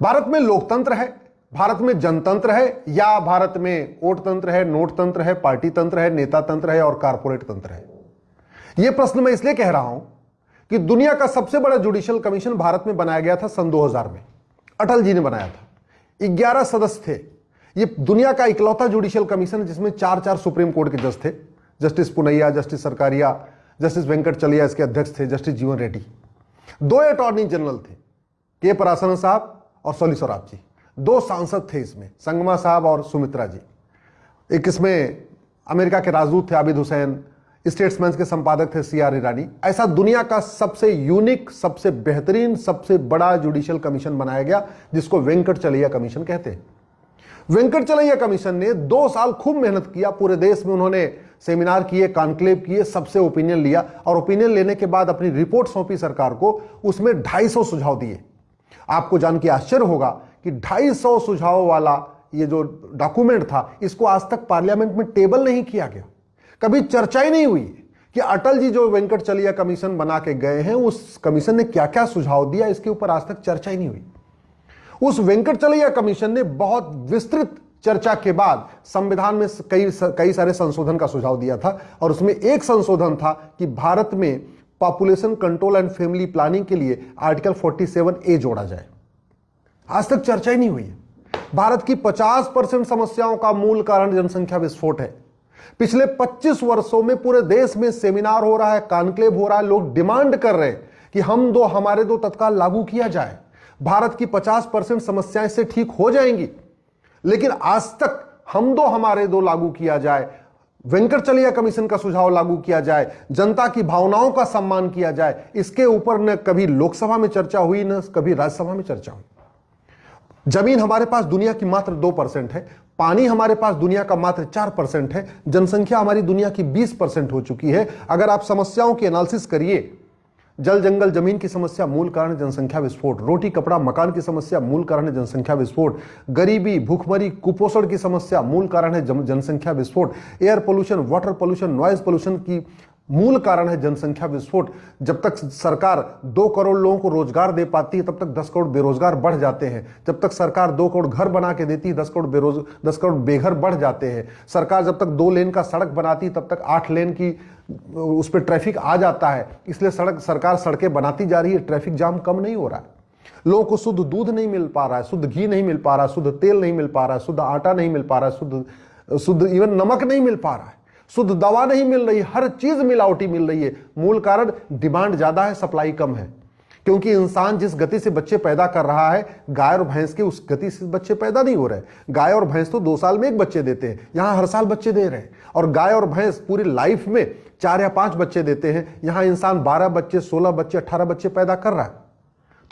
भारत में लोकतंत्र है, भारत में जनतंत्र है, या भारत में वोट तंत्र है, नोट तंत्र है, पार्टी तंत्र है, नेता तंत्र है और कारपोरेट तंत्र है? यह प्रश्न मैं इसलिए कह रहा हूं कि दुनिया का सबसे बड़ा जुडिशियल कमीशन भारत में बनाया गया था सन 2000 में। अटल जी ने बनाया था। 11 सदस्य थे। यह दुनिया का इकलौता जुडिशियल कमीशन है जिसमें 4 सुप्रीम कोर्ट के जज थे। Justice Punnaiah, justice Sarkaria, justice Venkatachaliah इसके अध्यक्ष थे, जस्टिस जीवन रेड्डी। 2 अटॉर्नी जनरल थे, के परासरन साहब और सोली सोराब जी। 2 सांसद थे इसमें, संगमा साहब और सुमित्रा जी। एक इसमें अमेरिका के राजदूत थे आबिद हुसैन, स्टेट्समैन के संपादक थे CR ईरानी। ऐसा दुनिया का सबसे यूनिक, सबसे बेहतरीन, सबसे बड़ा जुडिशियल कमीशन बनाया गया जिसको वेंकट चलैया कमीशन कहते हैं। वेंकट चलैया कमीशन ने 2 साल खूब मेहनत किया। पूरे देश में उन्होंने सेमिनार किए, कॉन्क्लेव किए, सबसे ओपिनियन लिया और ओपिनियन लेने के बाद अपनी रिपोर्ट सौंपी सरकार को। उसमें 250 सुझाव दिए। आपको जान के आश्चर्य होगा कि 250 सुझाव वाला ये जो डॉक्यूमेंट था, इसको आज तक पार्लियामेंट में टेबल नहीं किया गया। कभी चर्चा ही नहीं हुई कि अटल जी जो वेंकट चलैया कमीशन बना के गए हैं, उस कमीशन ने क्या क्या सुझाव दिया, इसके ऊपर आज तक चर्चा ही नहीं हुई। उस वेंकट चलैया कमीशन ने बहुत विस्तृत चर्चा के बाद संविधान में कई सारे संशोधन का सुझाव दिया था और उसमें एक संशोधन था कि भारत में population control and family planning के लिए आर्टिकल 47A जोड़ा जाए। आज तक चर्चा ही नहीं हुई है। भारत की 50% समस्याओं का मूल कारण जनसंख्या विस्फोट है। पिछले 25 वर्षों में पूरे देश में सेमिनार हो रहा है, कॉन्क्लेव हो रहा है, लोग डिमांड कर रहे हैं कि हमारे दो तत्काल लागू किया जाए। भारत की 50% समस्याएं से ठीक हो जाएंगी, लेकिन आज तक हमारे दो लागू किया जाए, वेंकट चलैया कमीशन का सुझाव लागू किया जाए, जनता की भावनाओं का सम्मान किया जाए, इसके ऊपर न कभी लोकसभा में चर्चा हुई न कभी राज्यसभा में चर्चा हुई। जमीन हमारे पास दुनिया की मात्र 2% है, पानी हमारे पास दुनिया का मात्र 4% है, जनसंख्या हमारी दुनिया की 20% हो चुकी है। अगर आप समस्याओं की एनालिसिस करिए, जल जंगल जमीन की समस्या मूल कारण है जनसंख्या विस्फोट, रोटी कपड़ा मकान की समस्या मूल कारण है जनसंख्या विस्फोट, गरीबी भूखमरी कुपोषण की समस्या मूल कारण है जनसंख्या विस्फोट, air pollution water pollution noise pollution की मूल कारण है जनसंख्या विस्फोट। जब तक सरकार 2 करोड़ लोगों को रोजगार दे पाती है तब तक 10 करोड़ बेरोजगार बढ़ जाते हैं। जब तक सरकार 2 करोड़ घर बना के देती है 10 करोड़ बेघर बढ़ जाते हैं। सरकार जब तक 2 लेन का सड़क बनाती है तब तक 8 लेन की उस पर ट्रैफिक आ जाता है। इसलिए सरकार सड़कें बनाती जा रही है, ट्रैफिक जाम कम नहीं हो रहा है। लोगों को शुद्ध दूध नहीं मिल पा रहा है, शुद्ध घी नहीं मिल पा रहा है, शुद्ध तेल नहीं मिल पा रहा है, शुद्ध आटा नहीं मिल पा रहा है, शुद्ध इवन नमक नहीं मिल पा रहा है, शुद्ध दवा नहीं मिल रही, हर चीज मिलावटी मिल रही है। मूल कारण डिमांड ज्यादा है, सप्लाई कम है। क्योंकि इंसान जिस गति से बच्चे पैदा कर रहा है, गाय और भैंस के उस गति से बच्चे पैदा नहीं हो रहे। गाय और भैंस तो 2 साल में 1 बच्चे देते हैं, यहां हर साल बच्चे दे रहे हैं। और गाय और भैंस पूरी लाइफ में 4 या 5 बच्चे देते हैं, यहां इंसान 12 बच्चे 16 बच्चे 18 बच्चे पैदा कर रहा है।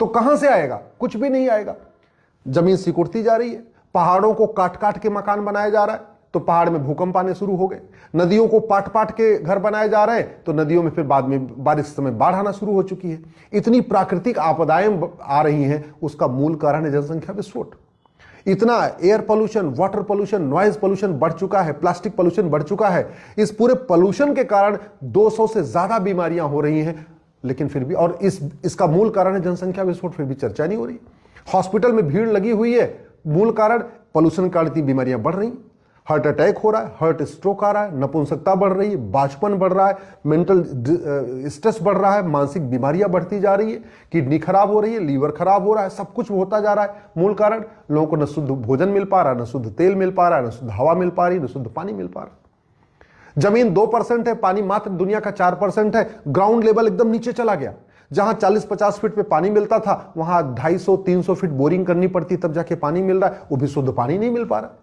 तो कहां से आएगा? कुछ भी नहीं आएगा। जमीन सिकुड़ती जा रही है, पहाड़ों को काट काट के मकान बनाया जा रहा है तो पहाड़ में भूकंप आने शुरू हो गए। नदियों को पाट पाट के घर बनाए जा रहे हैं तो नदियों में फिर बाद में बारिश समय बाढ़ आना शुरू हो चुकी है। इतनी प्राकृतिक आपदाएं आ रही हैं, उसका मूल कारण है जनसंख्या विस्फोट। इतना air pollution water pollution noise pollution बढ़ चुका है, प्लास्टिक पोल्यूशन बढ़ चुका है। इस पूरे पोल्यूशन के कारण 200 से ज्यादा बीमारियां हो रही हैं, लेकिन फिर भी, और इसका मूल कारण है जनसंख्या विस्फोट, फिर भी चर्चा नहीं हो रही। हॉस्पिटल में भीड़ लगी हुई है, मूल कारण पोल्यूशन के कारण इतनी बीमारियां बढ़ रही। हार्ट अटैक हो रहा है, हार्ट स्ट्रोक आ रहा है, नपुंसकता बढ़ रही है, बाझपन बढ़ रहा है, मेंटल स्ट्रेस बढ़ रहा है, मानसिक बीमारियां बढ़ती जा रही है, किडनी खराब हो रही है, लीवर खराब हो रहा है, सब कुछ होता जा रहा है। मूल कारण लोगों को न शुद्ध भोजन मिल पा रहा है, न शुद्ध तेल मिल पा रहा है, न शुद्ध हवा मिल पा रही है, न शुद्ध पानी मिल पा रहा है। जमीन 2% है, पानी मात्र दुनिया का 4% है। ग्राउंड लेवल एकदम नीचे चला गया। जहां 40-50 फीट पे पानी मिलता था, वहां 250-300 फीट बोरिंग करनी पड़ती, तब जाके पानी मिल रहा है, वो भी शुद्ध पानी नहीं मिल पा रहा।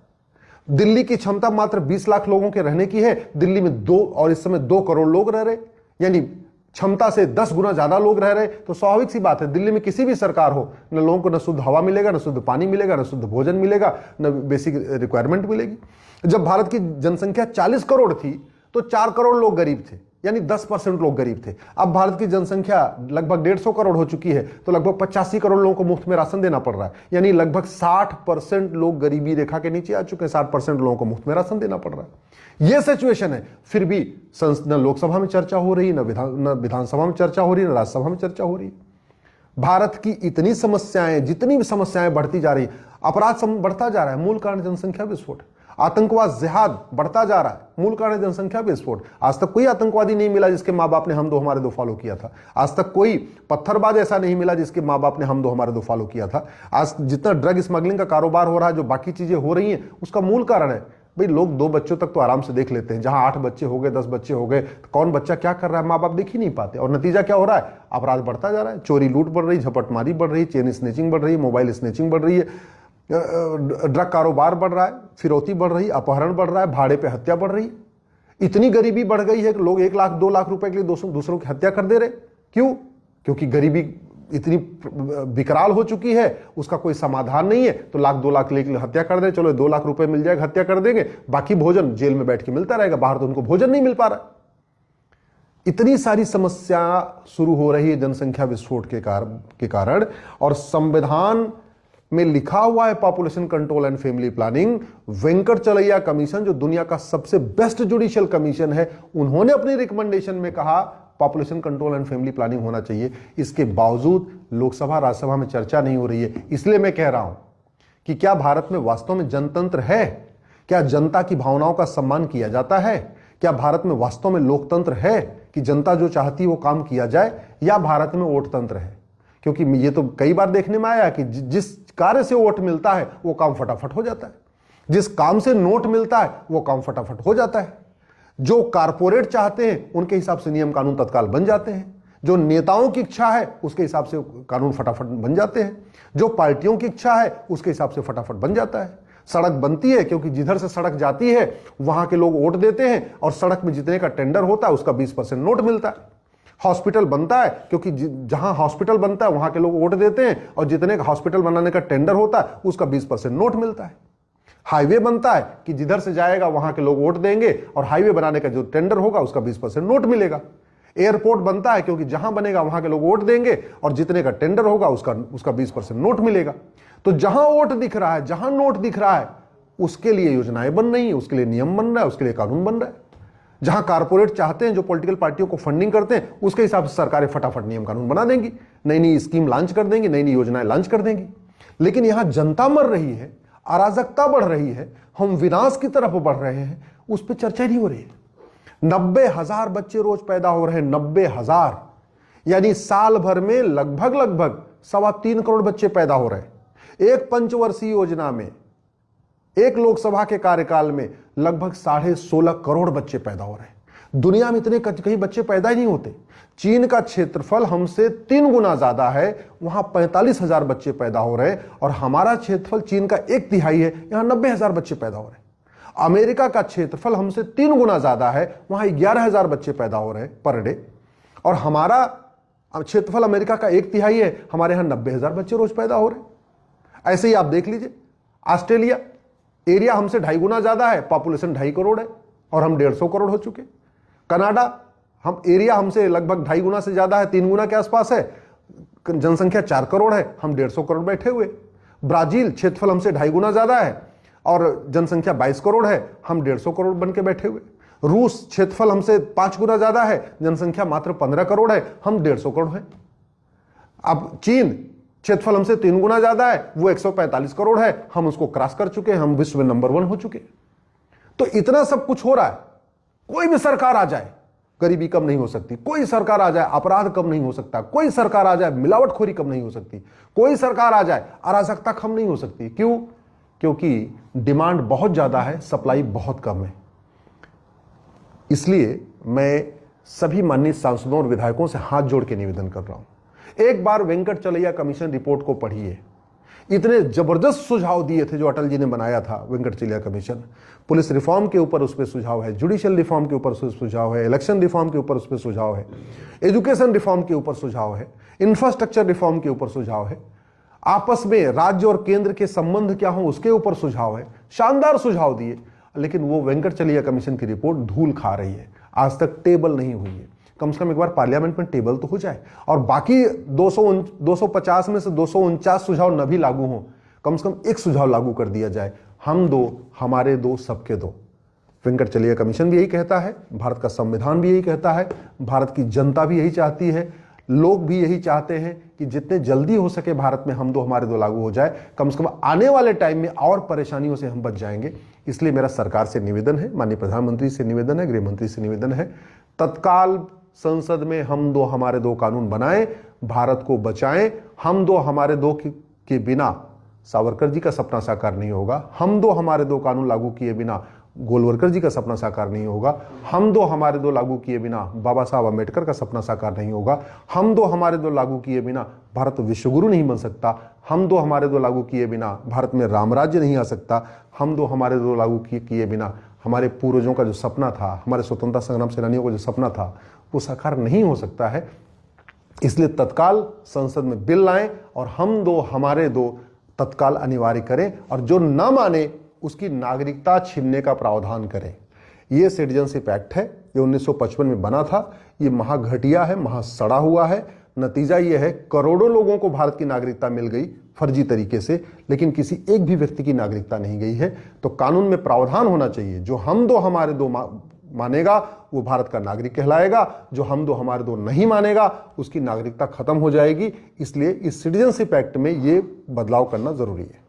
दिल्ली की क्षमता मात्र 20 लाख लोगों के रहने की है। दिल्ली में और इस समय 2 करोड़ लोग रह रहे, यानी क्षमता से 10 गुना ज्यादा लोग रह रहे। तो स्वाभाविक सी बात है, दिल्ली में किसी भी सरकार हो, न लोगों को न शुद्ध हवा मिलेगा, न शुद्ध पानी मिलेगा, न शुद्ध भोजन मिलेगा, न बेसिक रिक्वायरमेंट मिलेगी। जब भारत की जनसंख्या 40 करोड़ थी तो 4 करोड़ लोग गरीब थे, यानी 10% लोग गरीब थे। अब भारत की जनसंख्या लगभग 150 करोड़ हो चुकी है तो लगभग 85 करोड़ लोगों को मुफ्त में राशन देना पड़ रहा है, यानी लगभग 60% लोग गरीबी रेखा के नीचे आ चुके हैं। 60% लोगों को मुफ्त में राशन देना पड़ रहा है। यह सिचुएशन है, फिर भी न लोकसभा में चर्चा हो रही, न विधानसभा में चर्चा हो रही, न राज्यसभा में चर्चा हो रही। भारत की इतनी समस्याएं, जितनी भी समस्याएं बढ़ती जा रही, अपराध बढ़ता जा रहा है, मूल कारण जनसंख्या विस्फोट। आतंकवाद, जिहाद बढ़ता जा रहा है, मूल कारण जनसंख्या विस्फोट। आज तक कोई आतंकवादी नहीं मिला जिसके माँ बाप ने हम दो हमारे दो फॉलो किया था। आज तक कोई पत्थरबाज ऐसा नहीं मिला जिसके माँ बाप ने हम दो हमारे दो फॉलो किया था। आज जितना ड्रग स्मगलिंग का कारोबार हो रहा है, जो बाकी चीजें हो रही हैं, उसका मूल कारण है भाई, लोग 2 बच्चों तक तो आराम से देख लेते हैं, जहां 8 बच्चे हो गए, 10 बच्चे हो गए, तो कौन बच्चा क्या कर रहा है माँ बाप देख ही नहीं पाते। और नतीजा क्या हो रहा है? अपराध बढ़ता जा रहा है, चोरी लूट बढ़ रही, झपटमारी बढ़ रही, चेन स्नेचिंग बढ़ रही है, मोबाइल स्नेचिंग बढ़ रही है, ड्रग कारोबार बढ़ रहा है, फिरौती बढ़ रही, अपहरण बढ़ रहा है, भाड़े पे हत्या बढ़ रही है। इतनी गरीबी बढ़ गई है कि लोग 1 लाख 2 लाख रुपए के लिए दूसरों की हत्या कर दे रहे। क्यों? क्योंकि गरीबी इतनी विकराल हो चुकी है, उसका कोई समाधान नहीं है। तो 1 लाख 2 लाख लेके हत्या कर दे, चलो 2 लाख रुपए मिल जाएगा, हत्या कर देंगे, बाकी भोजन जेल में बैठ के मिलता रहेगा, बाहर तो उनको भोजन नहीं मिल पा रहा। इतनी सारी समस्या शुरू हो रही है जनसंख्या विस्फोट के कारण। और संविधान में लिखा हुआ है population control and family planning. Venkatachaliah commission, जो दुनिया का सबसे बेस्ट जुडिशियल कमीशन है, उन्होंने अपनी रिकमेंडेशन में कहा population control and family planning होना चाहिए। इसके बावजूद लोकसभा राज्यसभा में चर्चा नहीं हो रही है। इसलिए मैं कह रहा हूं कि क्या भारत में वास्तव में जनतंत्र है? क्या जनता की भावनाओं का सम्मान किया जाता है? क्या भारत में वास्तव में लोकतंत्र है कि जनता जो चाहती है वो काम किया जाए, या भारत में वोट तंत्र है? क्योंकि ये तो कई बार देखने में आया कि जिस कार्य से वोट मिलता है वो काम फटाफट हो जाता है, जिस काम से नोट मिलता है वो काम फटाफट हो जाता है। जो कारपोरेट चाहते हैं उनके हिसाब से नियम कानून तत्काल बन जाते हैं, जो नेताओं की इच्छा है उसके हिसाब से कानून फटाफट बन जाते हैं, जो पार्टियों की इच्छा है उसके हिसाब से फटाफट बन जाता है। सड़क बनती है क्योंकि जिधर से सड़क जाती है वहां के लोग वोट देते हैं, और सड़क में जितने का टेंडर होता है उसका 20% नोट मिलता है। हॉस्पिटल बनता है क्योंकि जहां हॉस्पिटल बनता है वहां के लोग वोट देते हैं, और जितने का हॉस्पिटल बनाने का टेंडर होता है उसका 20% नोट मिलता है। हाईवे बनता है कि जिधर से जाएगा वहां के लोग वोट देंगे, और हाईवे बनाने का जो टेंडर होगा उसका 20% नोट मिलेगा। एयरपोर्ट बनता है क्योंकि जहां बनेगा वहां के लोग वोट देंगे, और जितने का टेंडर होगा उसका 20% नोट मिलेगा। तो जहां वोट दिख रहा है, जहां नोट दिख रहा है, उसके लिए योजनाएं बन रही है, उसके लिए नियम बन रहा है, उसके लिए कानून बन रहा है। जहां कारपोरेट चाहते हैं, जो पॉलिटिकल पार्टियों को फंडिंग करते हैं, उसके हिसाब से सरकारें फटाफट नियम कानून बना देंगी, नई नई स्कीम लॉन्च कर देंगी, नई नई योजनाएं लॉन्च कर देंगी। लेकिन यहां जनता मर रही है, अराजकता बढ़ रही है, हम विनाश की तरफ बढ़ रहे हैं, उस पर चर्चा नहीं हो रही है। 90,000 बच्चे रोज पैदा हो रहे हैं, 90,000, यानी साल भर में लगभग 3.25 करोड़ बच्चे पैदा हो रहे हैं। एक पंचवर्षीय योजना में, एक लोकसभा के कार्यकाल में लगभग 16.5 करोड़ बच्चे पैदा हो रहे हैं। दुनिया में इतने कहीं बच्चे पैदा ही नहीं होते। चीन का क्षेत्रफल हमसे 3 गुना ज्यादा है, वहां 45,000 बच्चे पैदा हो रहे हैं, और हमारा क्षेत्रफल चीन का 1/3 है, यहां 90,000 बच्चे पैदा हो रहे हैं। अमेरिका का क्षेत्रफल हमसे 3 गुना ज्यादा है, वहां 11,000 बच्चे पैदा हो रहे हैं पर डे, और हमारा क्षेत्रफल अमेरिका का 1/3 है, हमारे यहां 90,000 बच्चे रोज पैदा हो रहे हैं। ऐसे ही आप देख लीजिए, ऑस्ट्रेलिया, एरिया हमसे 2.5 गुना ज्यादा है, पॉपुलेशन 2.5 करोड़ है, और हम 150 करोड़ हो चुके। कनाडा, हम एरिया हमसे लगभग 2.5 गुना से ज्यादा है, 3 गुना के आसपास है, जनसंख्या 4 करोड़ है, हम 150 करोड़ बैठे हुए। ब्राजील, क्षेत्रफल हमसे 2.5 गुना ज्यादा है और जनसंख्या 22 करोड़ है, हम 150 करोड़ बन के बैठे हुए। रूस, क्षेत्रफल हमसे 5 गुना ज्यादा है, जनसंख्या मात्र 15 करोड़ है, हम 150 करोड़ है। अब चीन, क्षेत्रफल हमसे 3 गुना ज्यादा है, वो 145 करोड़ है, हम उसको क्रॉस कर चुके हैं, हम विश्व में नंबर 1 हो चुके। तो इतना सब कुछ हो रहा है। कोई भी सरकार आ जाए गरीबी कम नहीं हो सकती, कोई सरकार आ जाए अपराध कम नहीं हो सकता, कोई सरकार आ जाए मिलावटखोरी कम नहीं हो सकती, कोई सरकार आ जाए अराजकता कम नहीं हो सकती। क्यों? क्योंकि डिमांड बहुत ज्यादा है, सप्लाई बहुत कम है। इसलिए मैं सभी माननीय सांसदों और विधायकों से हाथ जोड़ के निवेदन कर रहा हूं, एक बार वेंकटचलैया कमीशन रिपोर्ट को पढ़िए। इतने जबरदस्त सुझाव दिए थे जो अटल जी ने बनाया था वेंकटचलैया कमीशन। पुलिस रिफॉर्म के ऊपर उस पर सुझाव है, जुडिशियल रिफॉर्म के ऊपर सुझाव है, इलेक्शन रिफॉर्म के ऊपर उस पर सुझाव है, एजुकेशन रिफॉर्म के ऊपर सुझाव है, इंफ्रास्ट्रक्चर रिफॉर्म के ऊपर सुझाव है, आपस में राज्य और केंद्र के संबंध क्या हो उसके ऊपर सुझाव है। शानदार सुझाव दिए, लेकिन वो वेंकटचलैया कमीशन की रिपोर्ट धूल खा रही है, आज तक टेबल नहीं हुई है। कम से कम एक बार पार्लियामेंट में टेबल तो हो जाए, और बाकी 250 में से 249 सुझाव न भी लागू हों, कम से कम एक सुझाव लागू कर दिया जाए। हम दो, हमारे दो, सबके दो। वेंकटचलैया कमीशन भी यही कहता है, भारत का संविधान भी यही कहता है, भारत की जनता भी यही चाहती है, लोग भी यही चाहते हैं कि जितने जल्दी हो सके भारत में हम दो हमारे दो लागू हो जाए, कम से कम आने वाले टाइम में और परेशानियों से हम बच जाएंगे। इसलिए मेरा सरकार से निवेदन है, माननीय प्रधानमंत्री से निवेदन है, गृह मंत्री से निवेदन है, तत्काल संसद में हम दो हमारे दो कानून बनाएं, भारत को बचाएं। हम दो हमारे दो के बिना सावरकर जी का सपना साकार नहीं होगा, हम दो हमारे दो कानून लागू किए बिना गोलवरकर जी का सपना साकार नहीं होगा, हम दो हमारे दो लागू किए बिना बाबा साहब अम्बेडकर का सपना साकार नहीं होगा, हम दो हमारे दो लागू किए बिना भारत विश्वगुरु नहीं बन सकता, हम दो हमारे दो लागू किए बिना भारत में राम राज्य नहीं आ सकता, हम दो हमारे दो लागू किए बिना हमारे पूर्वजों का जो सपना था, हमारे स्वतंत्रता संग्राम सेनानियों का जो सपना था, वो साकार नहीं हो सकता है। इसलिए तत्काल संसद में बिल लाएं और हम दो हमारे दो तत्काल अनिवार्य करें, और जो ना माने उसकी नागरिकता छीनने का प्रावधान करें। ये सिटीजनशिप एक्ट है, ये 1955 में बना था, ये महाघटिया है, महासड़ा हुआ है। नतीजा ये है करोड़ों लोगों को भारत की नागरिकता मिल गई फर्जी तरीके से, लेकिन किसी एक भी व्यक्ति की नागरिकता नहीं गई है। तो कानून में प्रावधान होना चाहिए, जो हम दो हमारे दो मानेगा वो भारत का नागरिक कहलाएगा, जो हम दो हमारे दो नहीं मानेगा उसकी नागरिकता खत्म हो जाएगी। इसलिए इस सिटीजनशिप एक्ट में ये बदलाव करना जरूरी है।